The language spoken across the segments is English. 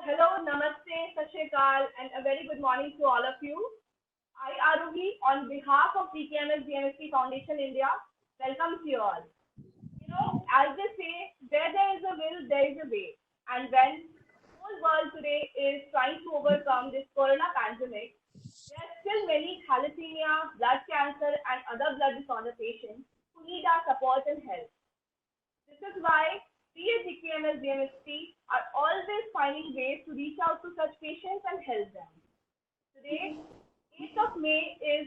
Hello, Namaste, Sat Shri Akal, and a very good morning to all of you. I, Aruhi, on behalf of DKMS DMSP Foundation India, welcomes you all. As they say, where there is a will, there is a way. And when the whole world today is trying to overcome this corona pandemic, there are still many thalassemia, blood cancer, and other blood disorder patients who need our support and help. This is why we at DKMS DMSP are always finding ways to reach out to such patients and help them. Today, 8th of May is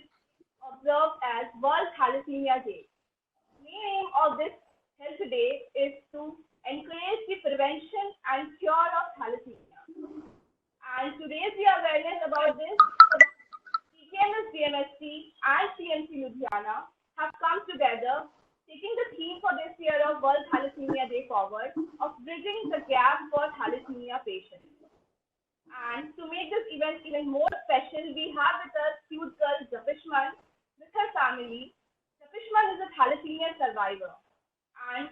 observed as World Thalassemia Day. The main aim of this health day is to encourage the prevention and cure of thalassemia. And to raise the awareness about this, DKMS DMSP and CMC Ludhiana have come together, taking the theme for this year of World Thalassemia Day forward of bridging the gap for thalassemia patients. And to make this event even more special, we have with us cute girl Japishman with her family. Japishman is a thalassemia survivor, and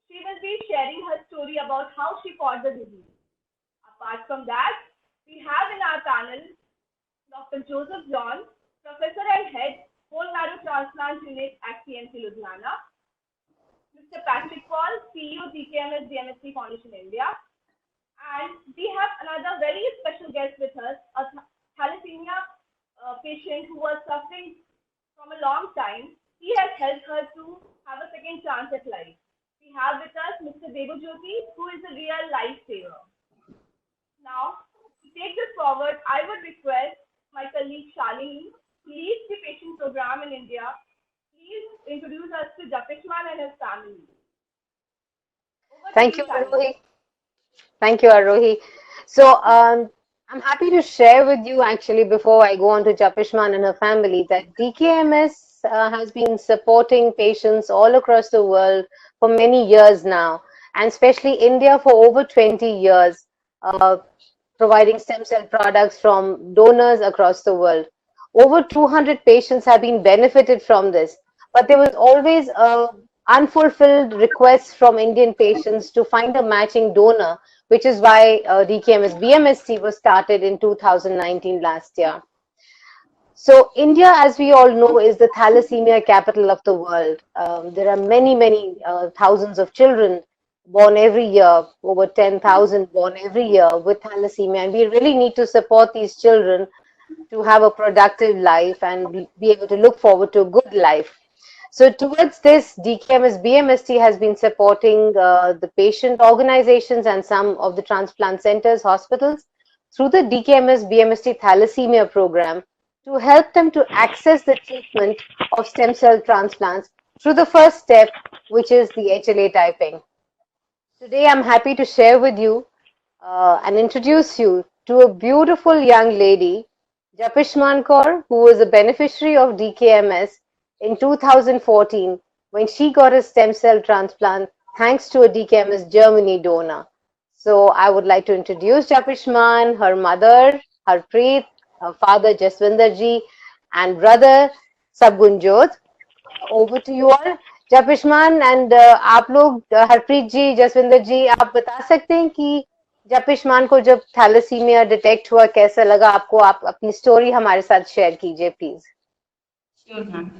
she will be sharing her story about how she fought the disease. Apart from that, we have in our panel Dr. Joseph John, Professor and Head, Bone Marrow Transplant Unit at CMC Ludhiana, Mr. Patrick Paul, CEO, DKMS DMSP Foundation India, and we have another very special guest with us, a thalassemia patient who was suffering from a long time. He has helped her to have a second chance at life. We have with us Mr. Devajyoti, who is a real lifesaver. Now, to take this forward, I would request my colleague Shalini, who leads the patient program in India. Please introduce us to Japishman and his family. Thank you, Arohi. Thank you, Arohi. So, I'm happy to share with you actually before I go on to Japishman and her family that DKMS has been supporting patients all across the world for many years now, and especially India for over 20 years, providing stem cell products from donors across the world. Over 200 patients have been benefited from this, but there was always a unfulfilled requests from Indian patients to find a matching donor, which is why DKMS BMST was started in 2019 last year. So India, as we all know, is the thalassemia capital of the world. There are many thousands of children born every year, over 10,000 born every year with thalassemia, and we really need to support these children to have a productive life and be able to look forward to a good life. So towards this, DKMS BMST has been supporting the patient organizations and some of the transplant centers, hospitals, through the DKMS BMST thalassemia program to help them to access the treatment of stem cell transplants through the first step, which is the HLA typing. Today, I'm happy to share with you and introduce you to a beautiful young lady, Japishman Kaur, who was a beneficiary of DKMS in 2014 when she got a stem cell transplant thanks to a DKMS Germany donor. So I would like to introduce Japishman, her mother, Harpreet, her father Jaswinderji, and brother Sabgunjot. Over to you all. Japishman and आप लोग हरप्रीत जी, जसविंदर जी, आप बता सकते हैं कि जपिशमान को जब thalassaemia detect हुआ कैसा लगा आपको? आप अपनी स्टोरी हमारे साथ शेयर कीजिए please. Sure ma'am.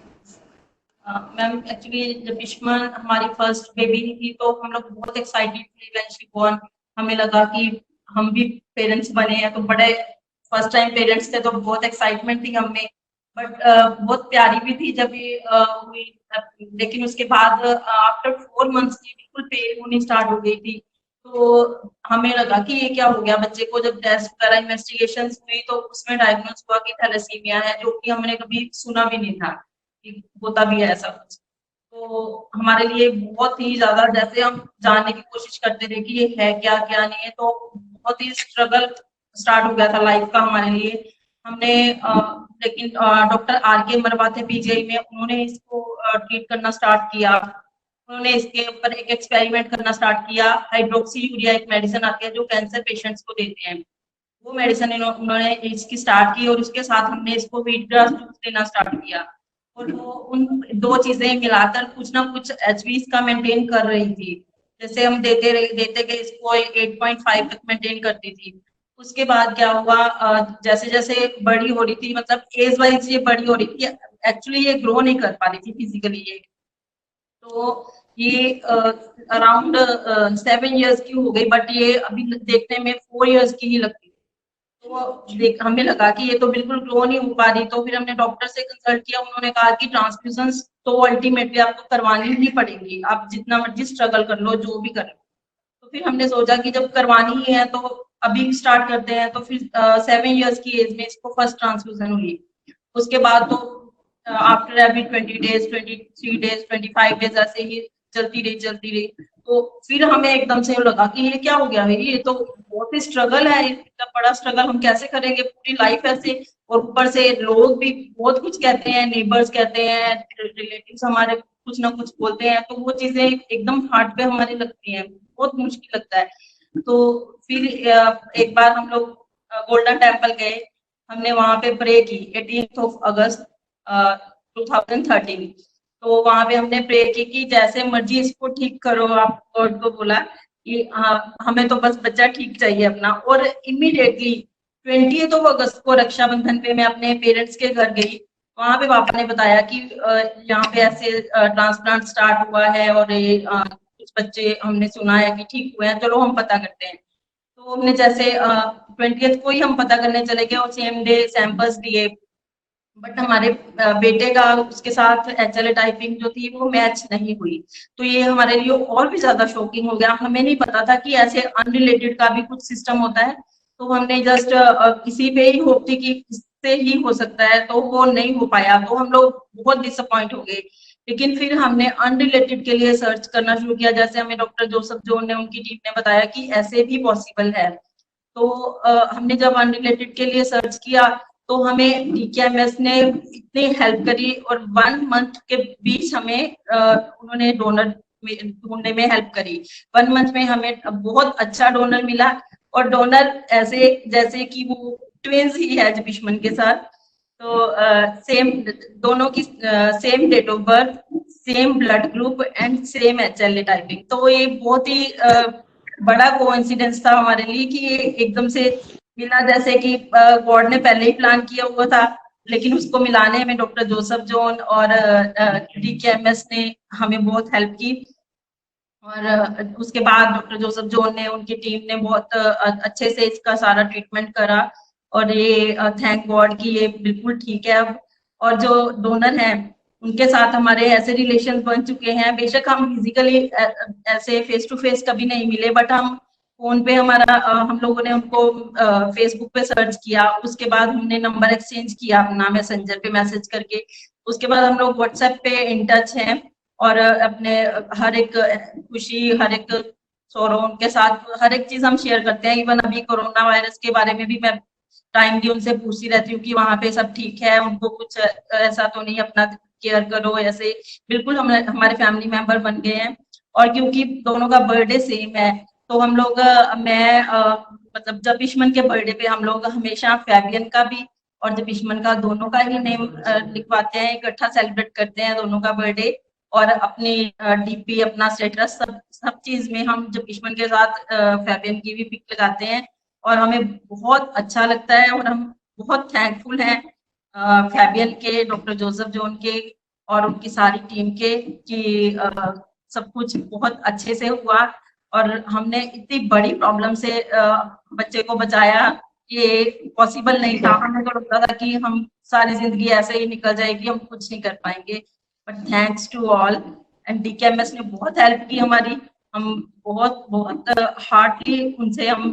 Ma'am actually Japishman हमारी फर्स्ट बेबी थी तो हम लोग बहुत एक्साइटेड थे व्हेन शी बोर्न। हमें लगा कि हम भी पेरेंट्स बने हैं तो बड़े फर्स्ट टाइम पेरेंट्स थे तो बहुत एक्साइटमेंट थी हमें, बट बहुत प्यारी भी थी जब ये हुई। लेकिन उसके बाद आफ्टर 4 मंथ्स की बिल्कुल पेन होनी स्टार्ट हो गई थी, तो हमें लगा कि ये क्या हो गया बच्चे को। जब टेस्ट वगैरह इन्वेस्टिगेशन हुई तो उसमें डायग्नोज हुआ कि थैलेसीमिया है, जो कि हमने कभी सुना भी नहीं था कि होता भी है ऐसा कुछ। तो हमारे लिए बहुत ही ज्यादा, जैसे हम जानने की कोशिश करते थे कि ये है क्या क्या नहीं है, तो बहुत ही स्ट्रगल स्टार्ट हो गया था लाइफ का हमारे लिए। हमने लेकिन डॉक्टर RK मरवा थे पीजीआई में, उन्होंने इसको ट्रीट करना स्टार्ट किया। उन्होंने इसके ऊपर एक एक्सपेरिमेंट करना स्टार्ट किया। हाइड्रोक्सी यूरिया एक मेडिसिन आती है जो कैंसर पेशेंट्स को देते हैं, वो मेडिसिन उन्होंने इसकी स्टार्ट की और उसके साथ हमने इसको व्हीट ग्रास जूस देना स्टार्ट किया। और वो उन 2 चीजें मिलाकर कुछ ना कुछ HB का मेंटेन कर रही थी। जैसे हम देते गए इसको 8.5 तक मेंटेन करती थी। उसके बाद क्या हुआ, जैसे जैसे बड़ी हो रही थी, मतलब एज वाइज ये बड़ी हो रही थी, एक्चुअली ये ग्रो नहीं कर पा रही थी फिजिकली ये। तो ये अराउंड 7 इयर्स की हो गई, बट ये अभी देखने में 4 इयर्स की ही लगती है। तो हमें लगा कि ये तो बिल्कुल ग्रो नहीं हो पा रही, तो फिर हमने डॉक्टर से कंसल्ट किया। उन्होंने कहा कि ट्रांसफ्यूजन तो अल्टीमेटली आपको करवानी ही पड़ेगी, आप जितना मर्जी स्ट्रगल कर लो, जो भी कर लो। तो फिर हमने सोचा कि जब करवानी ही है तो अभी स्टार्ट करते हैं। तो फिर 7 इयर्स की एज में इसको फर्स्ट ट्रांसफ्यूजन हुई। उसके बाद तो after every 20 days, 23 days, 25 days ऐसे ही चलती रही। तो फिर हमें एकदम से लगा कि ये क्या हो गया है, ये तो बहुत ही स्ट्रगल है, इतना बड़ा स्ट्रगल हम कैसे करेंगे पूरी लाइफ ऐसे। और ऊपर से लोग भी बहुत कुछ कहते हैं, नेबर्स कहते हैं, रिलेटिव्स हमारे कुछ ना कुछ बोलते हैं, तो वो चीजें एकदम हार्ट पे हमारी लगती हैं, बहुत मुश्किल लगता है। तो फिर एक बार हम लोग गोल्डन टेम्पल गए, हमने वहां पे प्रे की 18 अगस्त 2013। तो वहां पे हमने प्रे की कि जैसे मर्जी इसको ठीक करो, आप गॉड को बोला कि हमें तो बस बच्चा ठीक चाहिए अपना। और इमीडिएटली 20 अगस्त को रक्षाबंधन पे मैं अपने पेरेंट्स के घर गई। वहां पे पापा ने बताया कि यहाँ पे ऐसे ट्रांसप्लांट स्टार्ट हुआ है और ये कुछ बच्चे हमने सुना है कि ठीक हुए हैं, चलो हम पता करते हैं। तो हमने जैसे 20th को ही हम पता करने चले गए और सेम डे सैंपल्स दिए। बट हमारे बेटे का उसके साथ HLA टाइपिंग जो थी वो मैच नहीं हुई। तो ये हमारे लिए और भी ज्यादा शॉकिंग हो गया, हमें नहीं पता था कि ऐसे अनरिलेटेड का भी कुछ सिस्टम होता है। तो हमने जस्ट किसी पे ही होप थी कि इससे ही हो सकता है, तो वो नहीं हो पाया, तो हम लोग बहुत डिसअपॉइंट हो गए। लेकिन फिर हमने अनरिलेटेड के लिए सर्च करना शुरू किया, जैसे हमें डॉक्टर जोसेफ जोन ने, उनकी टीम ने बताया कि ऐसे भी पॉसिबल है। तो हमने जब अनरिलेटेड के लिए सर्च किया तो हमें DKMS ने इतनी हेल्प करी, और 1 मंथ के बीच हमें उन्होंने डोनर ढूंढने में हेल्प करी। 1 मंथ में हमें बहुत अच्छा डोनर मिला, और डोनर ऐसे जैसे कि वो ट्विंस ही है जबिशमन के साथ। तो सेम दोनों की same date of birth, same blood group and same HLA typing. तो ये बहुत ही बड़ा कोइंसिडेंस था हमारे लिए कि ये एकदम से मिला, जैसे कि गॉड ने पहले ही प्लान किया हुआ था। लेकिन उसको मिलाने में डॉक्टर जोसेफ जोन और DKMS ने हमें बहुत हेल्प की। और उसके बाद डॉक्टर जोसेफ जोन ने, उनकी टीम ने बहुत अच्छे से इसका सारा ट्रीटमेंट करा, और ये थैंक गॉड कि ये बिल्कुल ठीक है अब। और जो डोनर हैं उनके साथ हमारे ऐसे रिलेशन बन चुके हैं, बेशक हम फिजिकली ऐसे फेस टू फेस कभी नहीं मिले, बट हम फोन पे हमारा हम लोगों ने उनको फेसबुक पे सर्च किया, उसके बाद हमने नंबर एक्सचेंज किया अपना मैसेंजर पे मैसेज करके। उसके बाद हम लोग व्हाट्सएप पे इन टच हैं, और अपने हर एक खुशी, हर एक सौरव उनके साथ हर एक चीज हम शेयर करते हैं। इवन अभी कोरोना वायरस के बारे में भी मैं टाइमली उनसे पूछती रहती हूँ कि वहां पे सब ठीक है, उनको कुछ ऐसा तो नहीं, अपना केयर करो ऐसे। बिल्कुल हम हमारे फैमिली मेंबर बन गए हैं। और क्योंकि दोनों का बर्थडे सेम है, तो हम लोग मतलब जबिशमन के बर्थडे पे हम लोग हमेशा फैबियन का भी और जबिशमन का दोनों का ही नेम लिखवाते हैं, इकट्ठा सेलिब्रेट करते हैं दोनों का बर्थडे। और अपनी DP, अपना स्टेटस, सब चीज में हम जबिशमन के साथ फैबियन की भी पिक लगाते हैं, और हमें बहुत अच्छा लगता है। और हम बहुत थैंकफुल हैं फैबियन के, डॉक्टर जोसेफ जोन के और उनकी सारी टीम के कि सब कुछ बहुत अच्छे से हुआ, और हमने इतनी बड़ी प्रॉब्लम से बच्चे को बचाया। ये पॉसिबल नहीं था, हमें तो लगता था कि हम सारी जिंदगी ऐसे ही निकल जाएगी, हम कुछ नहीं कर पाएंगे। But thanks to all, and DKMS ने बहुत हेल्प की हमारी। हम बहुत बहुत हार्टली उनसे हम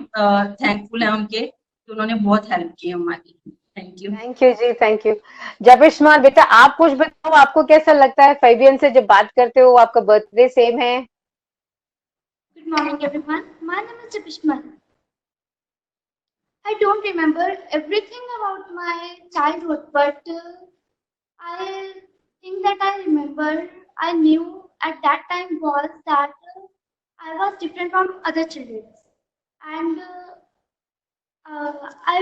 थैंकफुल हैं उनके कि उन्होंने बहुत हेल्प की हमारी। Thank you. थैंक यू जी, थैंक यू। जबिशमान बेटा, आप कुछ बताओ, आपको कैसा लगता है फैबियन से जब बात करते हो? आपका बर्थडे सेम है। Good morning, everyone. My name is Jabishman. I don't remember everything about my childhood, but I think that I remember, I knew at that time was that I was different from other children, and I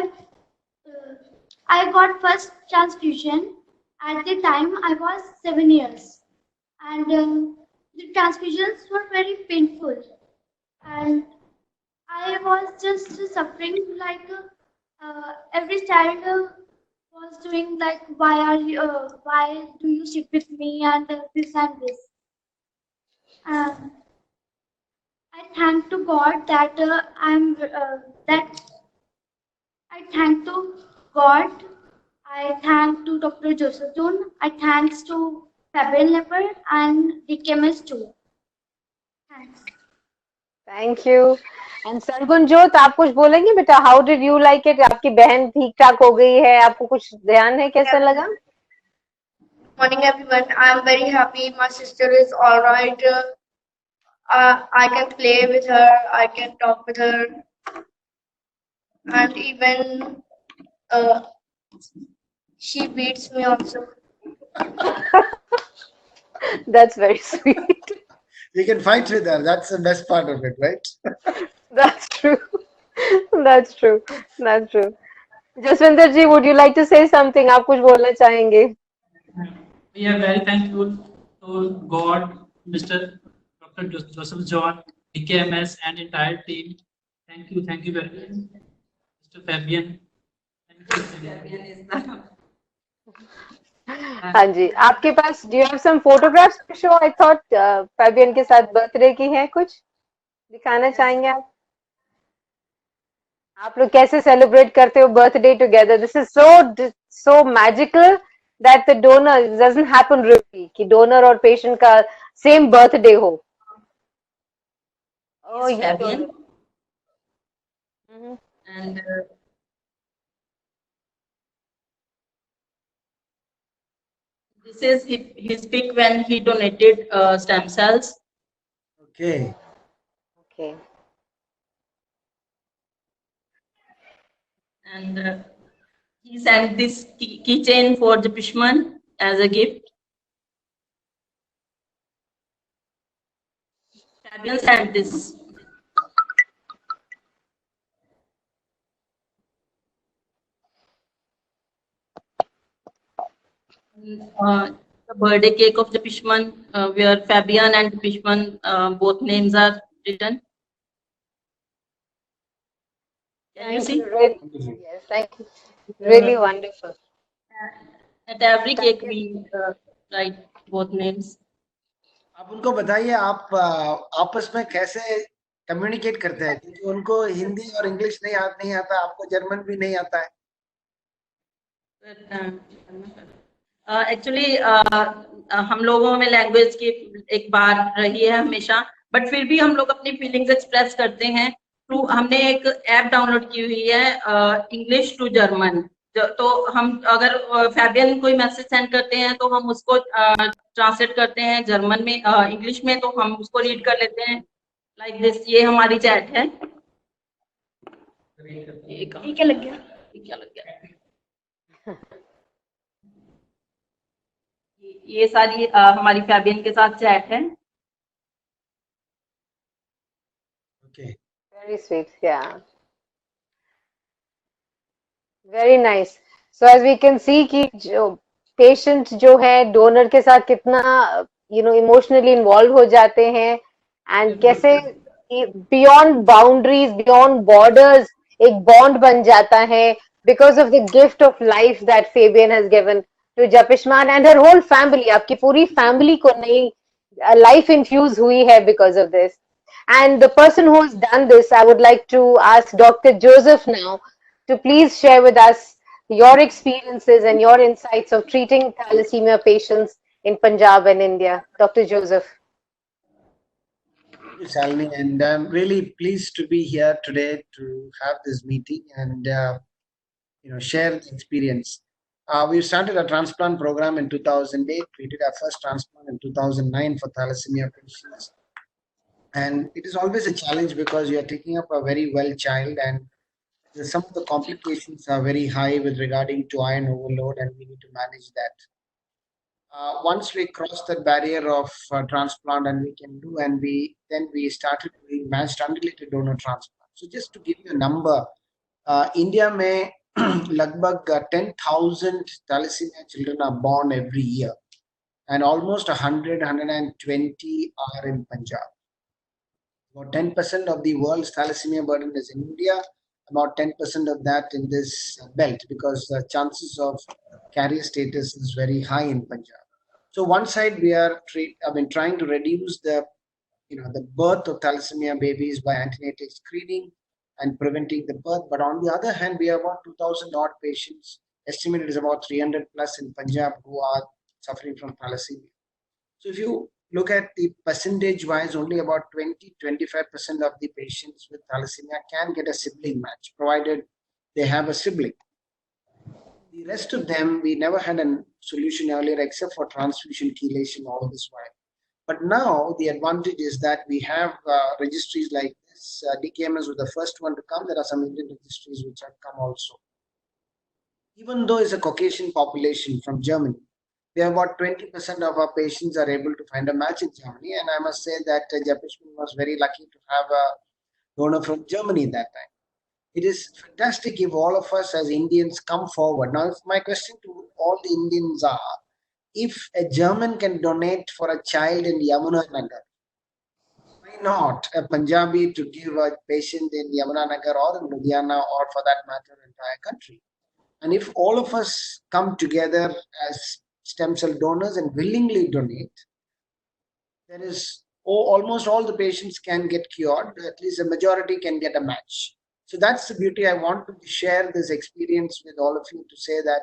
I got first transfusion at the time I was 7 years, and the transfusions were very painful, and I was just suffering like every child was doing like why do you sit with me and this and this. Um, I thank to God that that I thank to God. I thank to Dr. Joseph John. I thanks to Fabian Leopard and the chemist too. Thanks. Thank you and Sargunjot, आप कुछ बोलेंगे बेटा? How did you like it? आपकी बहन ठीक ठाक हो गई है, आपको कुछ ध्यान है, कैसा लगा? Morning, everyone. I'm very happy. My sister is all right. I can play with her. I can talk with her, and even uh, she beats me also. That's very sweet. You can fight with her. That's the best part of it, right? That's true. That's true. That's true. Jaswinder ji, would you like to say something? आप कुछ बोलना चाहेंगे? We are very thankful to God, Mr. Dr. Joseph John, DKMS, and entire team. Thank you very much, Mr. Fabian. Thank you. हाँ जी, आपके पास do you have some photographs to show? I thought Fabian के साथ birthday की है, कुछ दिखाना चाहेंगे आप? आप लोग कैसे सेलिब्रेट करते हो birthday together? This is so magical that the donor doesn't happen really कि डोनर और पेशेंट का सेम बर्थडे हो. Oh, Yes, yeah. Fabian. Mhm. And this is his pic when he donated stem cells. Okay. Okay. And he sent this keychain for the Pishman as a gift. Fabian sent this. The birthday cake of the Pishman, where Fabian and Pishman, both names are written. Can you Thank see? you. Really, yes, thank you. Really wonderful. At every cake we write both names. आप उनको बताइए आप आपस में कैसे communicate करते हैं, क्योंकि उनको हिंदी और इंग्लिश नहीं आता, आपको जर्मन भी नहीं आता है. एक्चुअली हम लोगों में लैंग्वेज की एक बात रही है हमेशा, बट फिर भी हम लोग अपनी फीलिंग्स एक्सप्रेस करते हैं थ्रू, हमने एक ऐप डाउनलोड की हुई है इंग्लिश टू जर्मन. तो हम अगर फैबियन कोई मैसेज सेंड करते हैं तो हम उसको ट्रांसलेट करते हैं जर्मन में, इंग्लिश में, तो हम उसको रीड कर लेते हैं लाइक दिस. ये हमारी चैट है. ये क्या लग गया? ये सारी हमारी फैबियन के साथ चैट है. Okay. Very sweet, yeah. Very nice. So as we can see कि जो पेशेंट जो है डोनर के साथ कितना इमोशनली इन्वॉल्व हो जाते हैं, एंड कैसे बियॉन्ड बाउंड्रीज, बियॉन्ड बॉर्डर्स एक बॉन्ड बन जाता है because of the gift of life that Fabian has given to Japishman and her whole family. आपकी पूरी फैमिली को नई लाइफ इन्फ्यूज हुई है because of this. And the person who has done this, I would like to ask Dr. Joseph now to please share with us your experiences and your insights of treating thalassemia patients in Punjab and India. Dr. Joseph. Thank you, Shalini, and I'm really pleased to be here today to have this meeting and share the experience. We started a transplant program in 2008. We did our first transplant in 2009 for thalassemia patients. And it is always a challenge because you are taking up a very well child, and some of the complications are very high with regarding to iron overload, and we need to manage that. Once we cross that barrier of transplant, and we can do, and we started doing matched unrelated donor transplant. So just to give you a number, India में लगभग 10,000 thalassemia children are born every year, and almost 120 are in Punjab. About 10% of the world's thalassemia burden is in India, about 10% of that in this belt, because the chances of carrier status is very high in Punjab. So one side we are trying to reduce the the birth of thalassemia babies by antenatal screening and preventing the birth. But on the other hand, we have about 2,000 odd patients, estimated is about 300 plus in Punjab, who are suffering from thalassemia. So if you look at the percentage wise, only about 20-25% of the patients with thalassemia can get a sibling match, provided they have a sibling. The rest of them, we never had a solution earlier except for transfusion chelation all this while. But now the advantage is that we have registries like this. DKMS was the first one to come. There are some Indian registries which have come also. Even though it's a Caucasian population from Germany, we have about 20% of our patients are able to find a match in Germany. And I must say that Japishman was very lucky to have a donor from Germany at that time. It is fantastic if all of us as Indians come forward. Now, if my question to all the Indians are, if a German can donate for a child in Yamunanagar, why not a Punjabi to give a patient in Yamunanagar or in Ludhiana, or for that matter, entire country? And if all of us come together as stem cell donors and willingly donate, there is almost all the patients can get cured. At least a majority can get a match. So that's the beauty. I want to share this experience with all of you to say that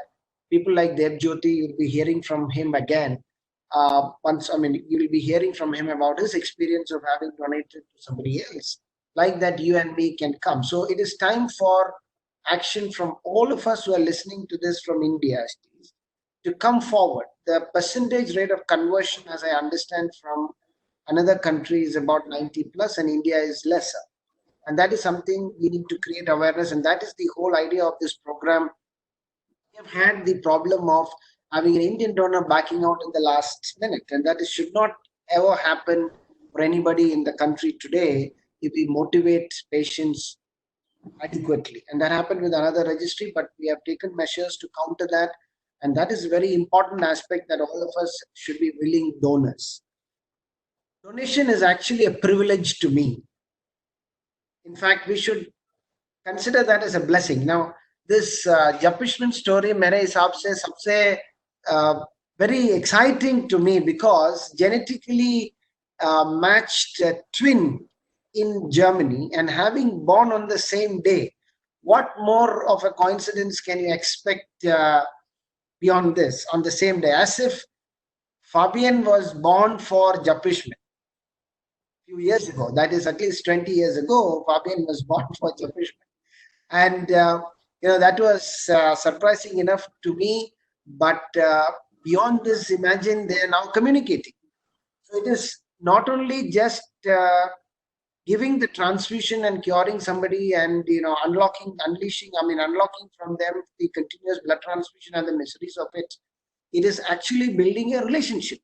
people like Deb Jyoti, you'll be hearing from him again. You'll be hearing from him about his experience of having donated to somebody else. Like that, you and me can come. So it is time for action from all of us who are listening to this from India to come forward. The percentage rate of conversion, as I understand from another country, is about 90 plus, and India is lesser. And that is something we need to create awareness. And that is the whole idea of this program. We have had the problem of having an Indian donor backing out in the last minute. And that should not ever happen for anybody in the country today if we motivate patients adequately. And that happened with another registry, but we have taken measures to counter that. And that is a very important aspect, that all of us should be willing donors. Donation is actually a privilege to me. In fact, we should consider that as a blessing. Now, this Japishman story, mere hisab se sabse very exciting to me, because genetically matched twin in Germany and having born on the same day, what more of a coincidence can you expect beyond this, on the same day? As if Fabian was born for Japishman. Few years ago, that is at least 20 years ago, Fabian was born for Japishman. And that was surprising enough to me. But beyond this, imagine they are now communicating. So it is not only just giving the transfusion and curing somebody and unlocking from them the continuous blood transfusion and the miseries of it. It is actually building a relationship.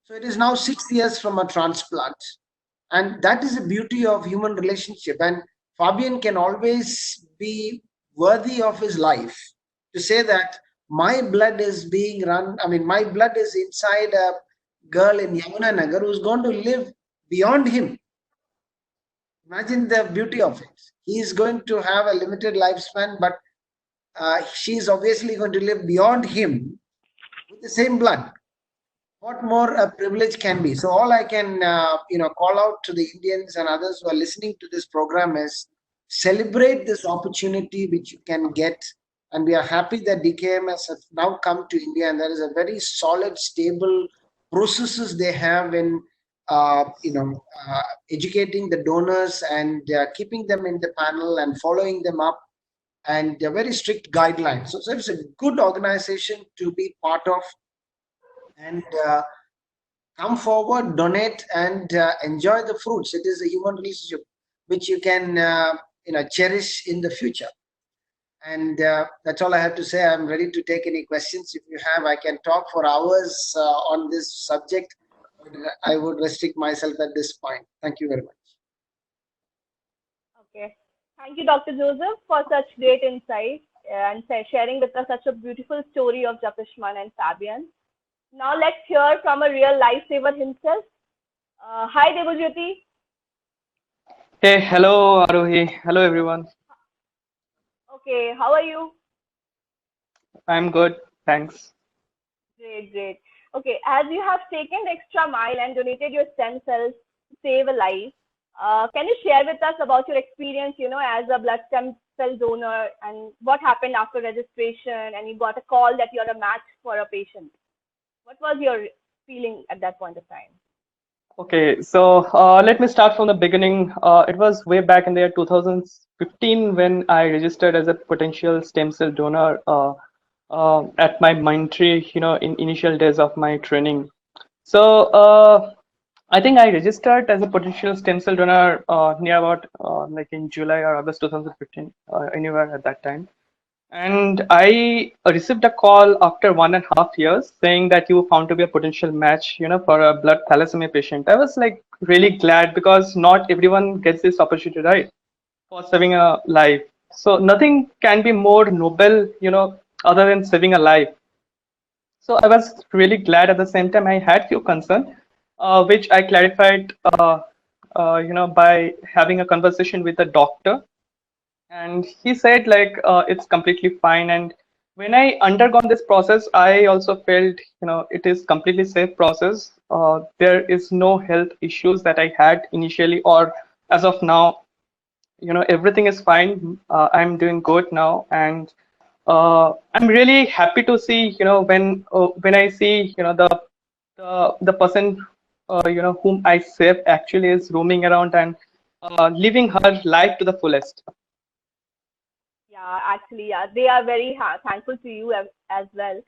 So it is now 6 years from a transplant. And that is the beauty of human relationship. And Fabian can always be worthy of his life to say that my blood is being run. My blood is inside a girl in Yamunanagar who's going to live beyond him. Imagine the beauty of it. He is going to have a limited lifespan, but she is obviously going to live beyond him with the same blood. What more a privilege can be? So all I can, call out to the Indians and others who are listening to this program is celebrate this opportunity which you can get. And we are happy that DKMS has now come to India, and there is a very solid, stable processes they have in, educating the donors and keeping them in the panel and following them up, and very strict guidelines. So it's a good organization to be part of. And come forward, donate, and enjoy the fruits. It is a human relationship which you can cherish in the future. And that's all I have to say. I'm ready to take any questions. If you have, I can talk for hours on this subject. I would restrict myself at this point. Thank you very much. Okay. Thank you, Dr. Joseph, for such great insight and sharing with us such a beautiful story of Japishman and Fabian. Now let's hear from a real lifesaver himself. Hi, Debojyoti. Hey, hello, Arohi. Hello, everyone. Okay, how are you? I'm good. Thanks. Great, great. Okay, as you have taken the extra mile and donated your stem cells to save a life, can you share with us about your experience, as a blood stem cell donor and what happened after registration and you got a call that you're a match for a patient? What was your feeling at that point of time? Okay, so let me start from the beginning. It was way back in the year 2015 when I registered as a potential stem cell donor at my Mindtree, in initial days of my training. So I think I registered as a potential stem cell donor near about like in July or August 2015, anywhere at that time. And I received a call after 1.5 years saying that you found to be a potential match, for a blood thalassemia patient. I was like really glad because not everyone gets this opportunity, right, for saving a life. So nothing can be more noble, other than saving a life. So I was really glad. At the same time, I had few concerns, which I clarified, by having a conversation with the doctor, and he said like it's completely fine. And when I undergone this process, I also felt it is completely safe process. There is no health issues that I had initially or as of now. Everything is fine. I'm doing good now, and I'm really happy to see when I see the person whom I saved actually is roaming around and living her life to the fullest. Yeah, actually, yeah, they are very thankful to you as well.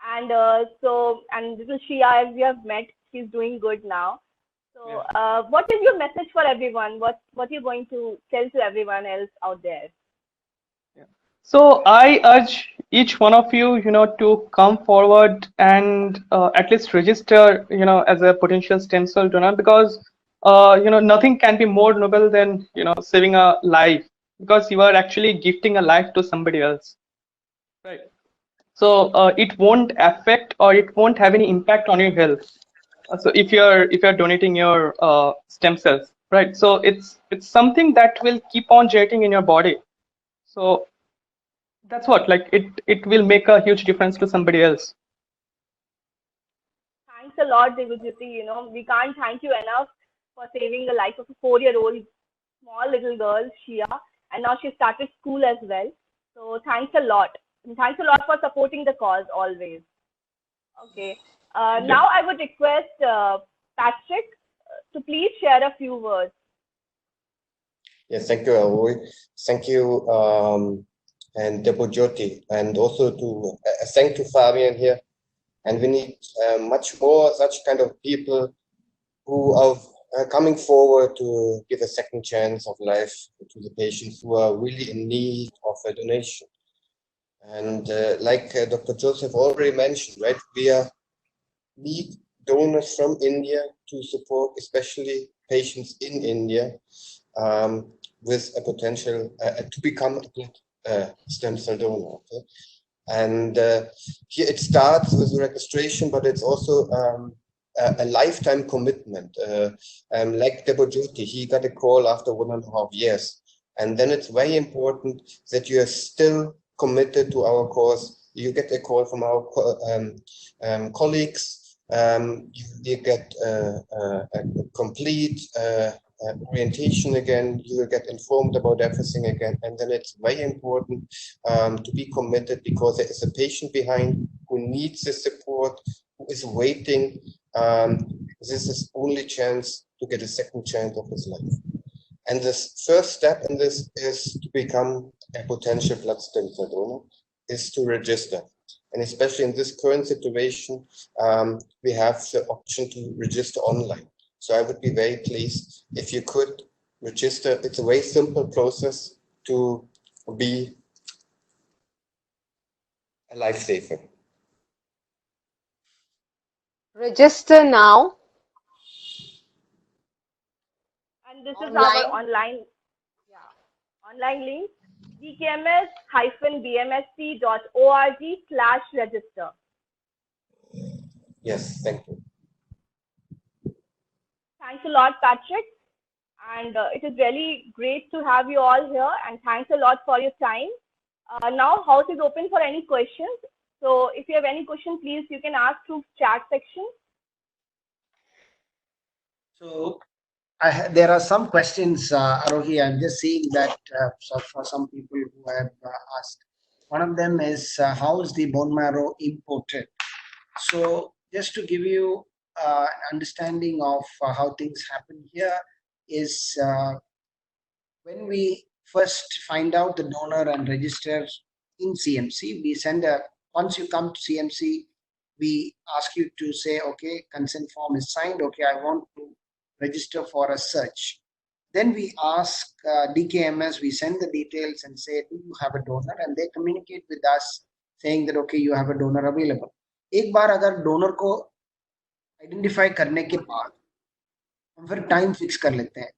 And and little Shia, as we have met, she's doing good now. So, Yeah. what is your message for everyone? What you're going to tell to everyone else out there? So I urge each one of you, to come forward and at least register, as a potential stem cell donor because, nothing can be more noble than, saving a life because you are actually gifting a life to somebody else, right? So it won't affect or it won't have any impact on your health. So if you're donating your stem cells, right? So it's something that will keep on generating in your body. So that's what, like, it will make a huge difference to somebody else. Thanks a lot, Devajyoti. We can't thank you enough for saving the life of a 4-year-old small little girl, Shia, and now she started school as well. So thanks a lot. And thanks a lot for supporting the cause always. Okay. Yeah. Now I would request Patrick to please share a few words. Yes, thank you, Aroy. Thank you, and Debojyoti, and also to thank to Fabian here. And we need much more such kind of people who are coming forward to give a second chance of life to the patients who are really in need of a donation. And like Dr. Joseph already mentioned, right, we need donors from India to support, especially patients in India, with a potential to become a stem cell donor. Okay? And here it starts with registration, but it's also a lifetime commitment. Like Debojyoti, he got a call after 1.5 years. And then it's very important that you are still committed to our cause. You get a call from our colleagues. You get a complete orientation again. You will get informed about everything again. And then it's very important to be committed because there is a patient behind who needs the support, who is waiting. This is only chance to get a second chance of his life. And this first step in this is to become a potential blood stem cell donor, is to register. And especially in this current situation, we have the option to register online. So I would be very pleased if you could register. It's a very simple process to be a lifesaver. Register now And this is our online. online link, dkms-bmsc.org/register. Yes, thank you. Thanks a lot, Patrick. and it is really great to have you all here. And thanks a lot for your time. Now, house is open for any questions. So, if you have any question, please you can ask through chat section. So there are some questions, Arohi. I'm just seeing that for some people who have asked. One of them is how is the bone marrow imported? So just to give you understanding of how things happen here is when we first find out the donor and register in CMC, we send once you come to CMC, we ask you to say, okay, consent form is signed. Okay, I want to register for a search. Then we ask DKMS, we send the details and say, do you have a donor? And they communicate with us saying that, okay, you have a donor available. एक बार अगर donor को identify करने के बाद हम फिर time fix कर लेते हैं.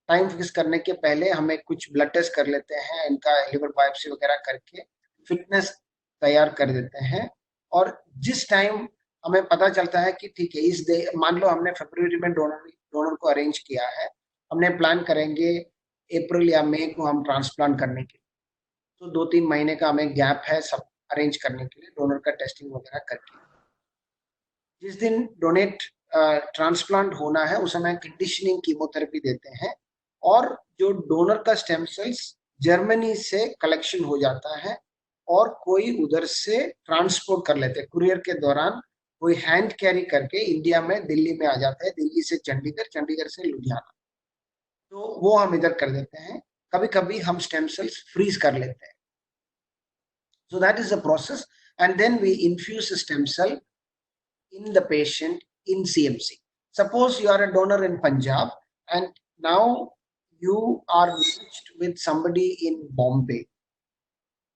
टाइम फिक्स करने के पहले हमें कुछ ब्लड टेस्ट कर लेते हैं, इनका लिवर बायोप्सी वगैरह करके फिटनेस तैयार कर देते हैं. और जिस टाइम हमें पता चलता है कि ठीक है, इस डे मान लो हमने फरवरी में डोनर को अरेंज किया है, हमने प्लान करेंगे अप्रैल या मई को हम ट्रांसप्लांट करने के लिए, तो 2-3 महीने का हमें गैप है सब अरेंज करने के लिए डोनर का टेस्टिंग वगैरह करके. जिस दिन डोनेट ट्रांसप्लांट होना है उस समय कंडीशनिंग कीमोथेरेपी देते हैं और जो डोनर का स्टेम सेल्स जर्मनी से कलेक्शन हो जाता है और कोई उधर से ट्रांसपोर्ट कर लेते हैं कुरियर के दौरान, कोई हैंड कैरी करके इंडिया में दिल्ली में आ जाता है, दिल्ली से चंडीगढ़, चंडीगढ़ से लुधियाना, तो वो हम इधर कर देते हैं. कभी कभी हम स्टेम सेल्स फ्रीज कर लेते हैं. So that is the process, and then we infuse the stem cell in the patient in CMC. Suppose you are a donor in Punjab and now you are matched with somebody in Bombay.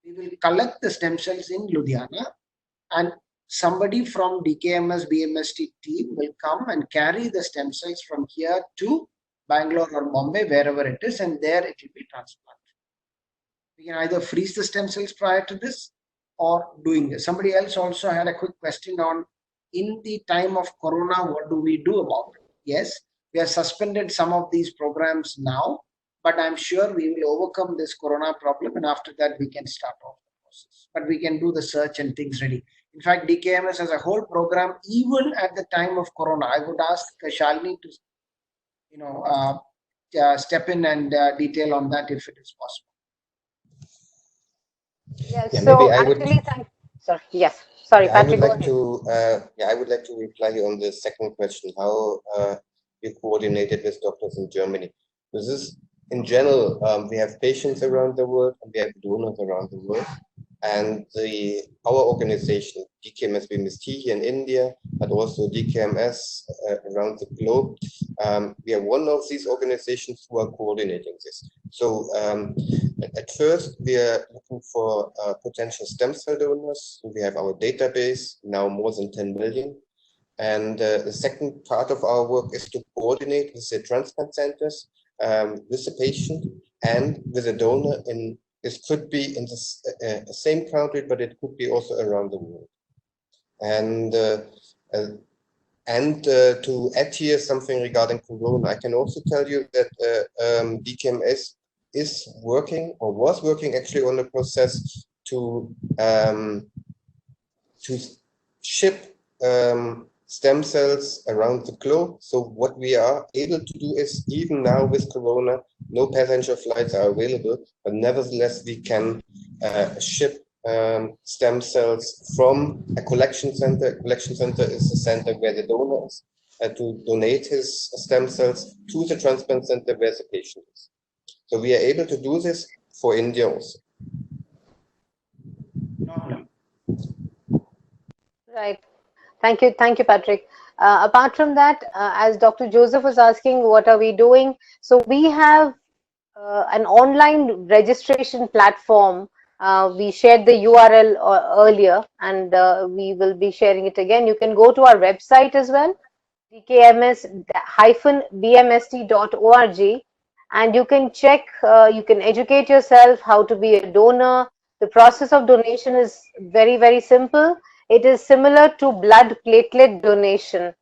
We will collect the stem cells in Ludhiana and somebody from DKMS BMST team will come and carry the stem cells from here to Bangalore or Bombay, wherever it is, and there it will be transplanted. We can either freeze the stem cells prior to this or doing this. Somebody else also had a quick question on, in the time of Corona, what do we do about it? Yes, we have suspended some of these programs now, but I'm sure we will overcome this Corona problem, and after that we can start off the process. But we can do the search and things ready. In fact, DKMS has a whole program, even at the time of Corona. I would ask Shalini to step in and detail on that if it is possible. Yes, Yeah, so maybe I actually, sorry, yes, sorry, Yeah, I Patrick, would go like ahead. to, I would like to reply on the second question, how you coordinated with doctors in Germany. This is, in general, we have patients around the world and we have donors around the world. And our organization, DKMS BMST here in India, but also DKMS around the globe, we are one of these organizations who are coordinating this. So at first, we are looking for potential stem cell donors. So we have our database, now more than 10 million. And the second part of our work is to coordinate with the transplant centers, with the patient and with the donor in. This could be in the same country, but it could be also around the world. And to add here something regarding Corona, I can also tell you that DKMS is working or was working actually on the process to ship stem cells around the globe. So what we are able to do is, even now with Corona, no passenger flights are available, but nevertheless we can ship stem cells from a collection center. A collection center is the center where the donor is, to donate his stem cells to the transplant center where the patient is. So we are able to do this for India also. Right. Thank you, Patrick. Apart from that, as Dr. Joseph was asking, what are we doing? So we have an online registration platform. We shared the URL earlier, and we will be sharing it again. You can go to our website as well, dkms-bmst.org, and you can check, you can educate yourself how to be a donor. The process of donation is very, very simple. It is similar to blood platelet donation.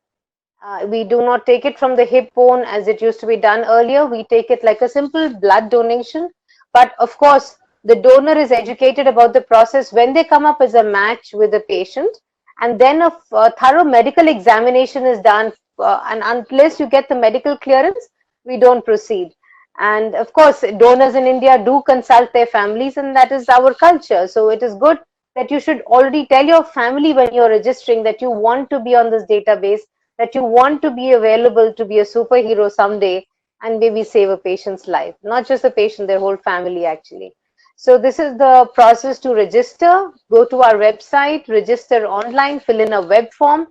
We do not take it from the hip bone as it used to be done earlier. We take it like a simple blood donation. But of course, the donor is educated about the process when they come up as a match with the patient. And then a thorough medical examination is done. And unless you get the medical clearance, we don't proceed. And of course, donors in India do consult their families, and that is our culture. So it is good that you should already tell your family when you're registering that you want to be on this database, that you want to be available to be a superhero someday and maybe save a patient's life, not just the patient, their whole family actually. So this is the process to register. Go to our website, register online, fill in a web form.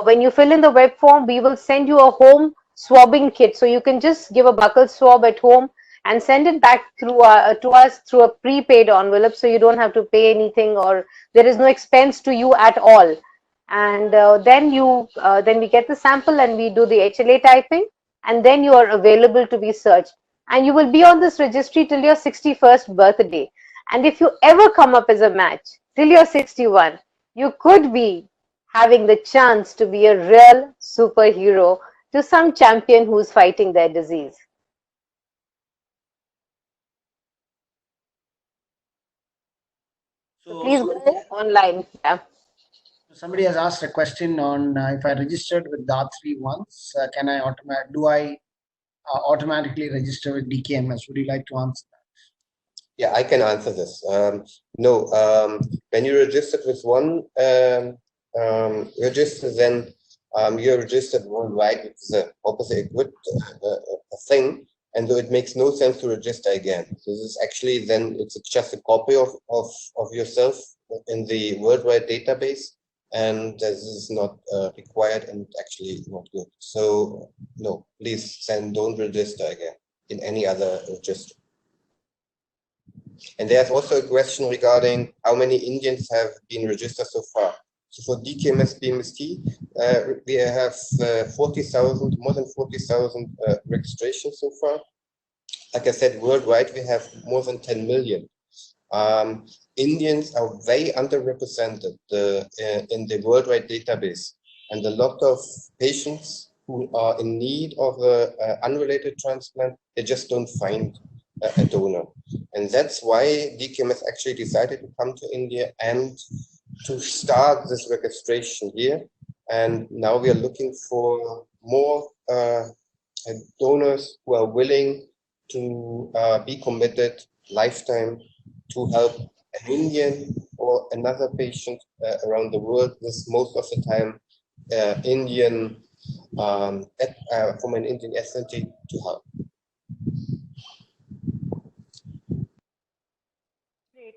When you fill in the web form, we will send you a home swabbing kit. So you can just give a buccal swab at home and send it back through to us through a prepaid envelope, so you don't have to pay anything or there is no expense to you at all. And then we get the sample and we do the HLA typing, and then you are available to be searched. And you will be on this registry till your 61st birthday. And if you ever come up as a match till you're 61, you could be having the chance to be a real superhero to some champion who's fighting their disease. So please go online. Yeah. Somebody has asked a question on if I registered with DAR3 once, can I automatically register with DKMS? Would you like to answer that? Yeah, I can answer this. No, when you registered with one register, then you're registered worldwide, which is obviously a good thing, and so it makes no sense to register again. So this is actually then it's just a copy of yourself in the worldwide database, and this is not required and actually not good. So no, please don't register again in any other register. And there's also a question regarding how many Indians have been registered so far. So for DKMS BMST, we have 40,000, more than 40,000 registrations so far. Like I said, worldwide we have more than 10 million. Indians are very underrepresented in the worldwide database, and a lot of patients who are in need of an unrelated transplant, they just don't find a donor. And that's why DKMS actually decided to come to India and to start this registration here. And now we are looking for more donors who are willing to be committed lifetime to help an Indian or another patient around the world. This most of the time Indian from an Indian ethnicity to help. Great.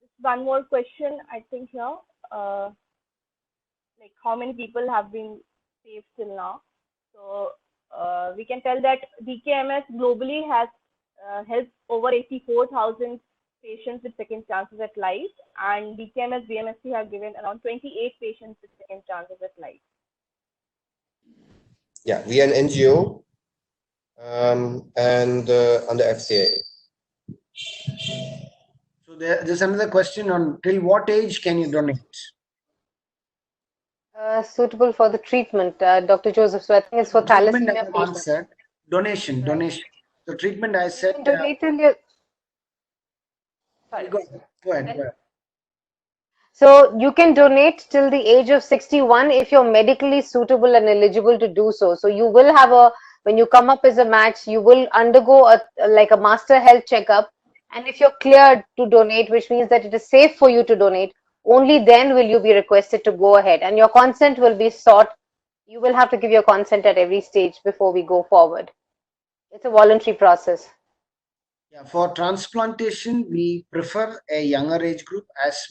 Just one more question, I think here. Like how many people have been saved till now? So we can tell that DKMS globally has helped over 84,000 patients with second chances at life, and DKMS BMST have given around 28 patients with second chances at life. Yeah, we are an NGO and under FCA. So there's another question on till what age can you donate? Suitable for the treatment, Dr. Joseph. So I think it's for thalassemia patients. Donation. The treatment I said. Donate till you. Sorry. Go ahead. So you can donate till the age of 61 if you're medically suitable and eligible to do so. So you will have when you come up as a match, you will undergo like a master health checkup. And if you're cleared to donate, which means that it is safe for you to donate, only then will you be requested to go ahead, and your consent will be sought. You will have to give your consent at every stage before we go forward. It's a voluntary process. Yeah, for transplantation, we prefer a younger age group, as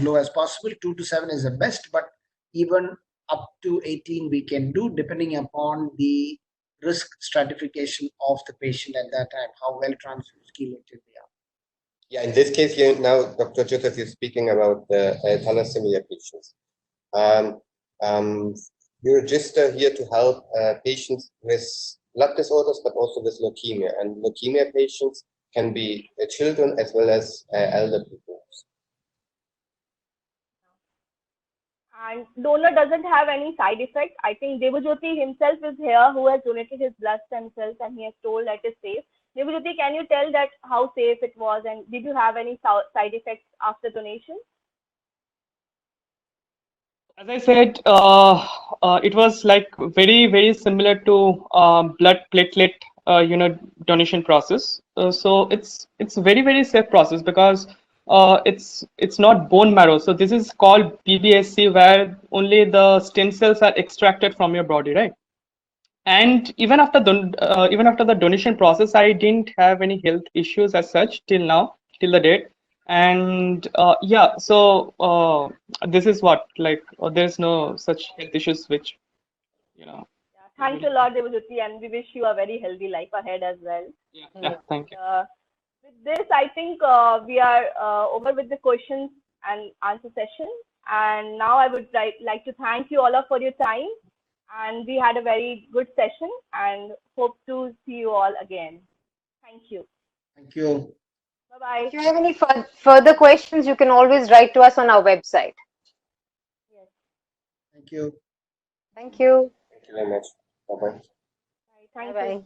low as possible. 2 to 7 is the best, but even up to 18 we can do, depending upon the risk stratification of the patient at that time, how well transfused chelated they are. Yeah, in this case, now Dr. Joseph is speaking about thalassemia patients. We register here to help patients with blood disorders, but also with leukemia. And leukemia patients can be children as well as elder people. and donor doesn't have any side effect. I think Devajyoti himself is here who has donated his blood stem cells and he has told that it's safe. Devajyoti, can you tell that how safe it was and did you have any side effects after donation? As I said, it was like very similar to blood platelet, donation process. So it's very safe process because it's not bone marrow. So this is called PBSC, where only the stem cells are extracted from your body, right? And even after the donation process, I didn't have any health issues as such till now, till the date. And yeah, so this is what, like, there's no such health issues which, Yeah, thanks a lot, Devajyoti, and we wish you a very healthy life ahead as well. Yeah, thank you. With this, I think we are over with the questions and answer session. And now I would like to thank you all for your time. And we had a very good session and hope to see you all again. Thank you. Thank you. Bye-bye. If you have any further questions, you can always write to us on our website. Yes. Thank you. Thank you. Thank you very much. Bye-bye. Thank you. Bye-bye.